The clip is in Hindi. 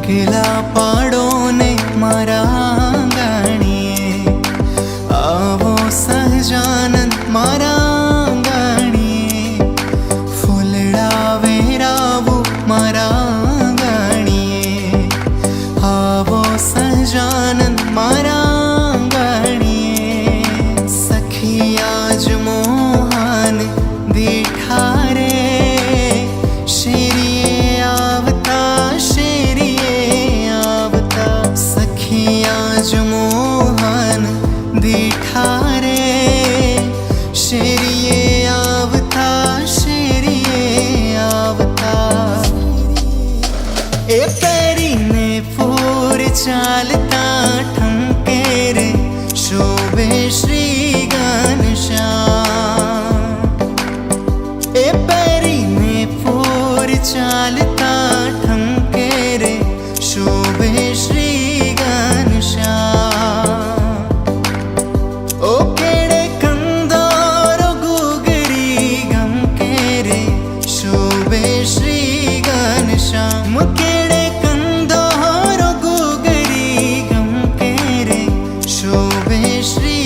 किला पाड़ो ने मारा आंगणीए, आवो सहजानन मारा आंगणीए, फूलड़ा वेरावू मारा आंगणीए, आवो सहजानन मारा आंगणीए। सखी आज मोहन दीठा रे, शेरिए आवता शेरिए आवता, सखी आज मोहन दीठा रे, शेरिए आवता शेरिए आवता। ए पैरी ने पूर चालता ठमके रे, शोभे श्री घनश्याम। ए पैरी ने पूर चालता ठमके रे, शोभे श्री घनश्याम। ओ केड़े कंदोरो गुगरी गमके रे, शोभे श्री घनश्याम। केड़े कंदोरो गुगरी गमके रे, शोभे श्री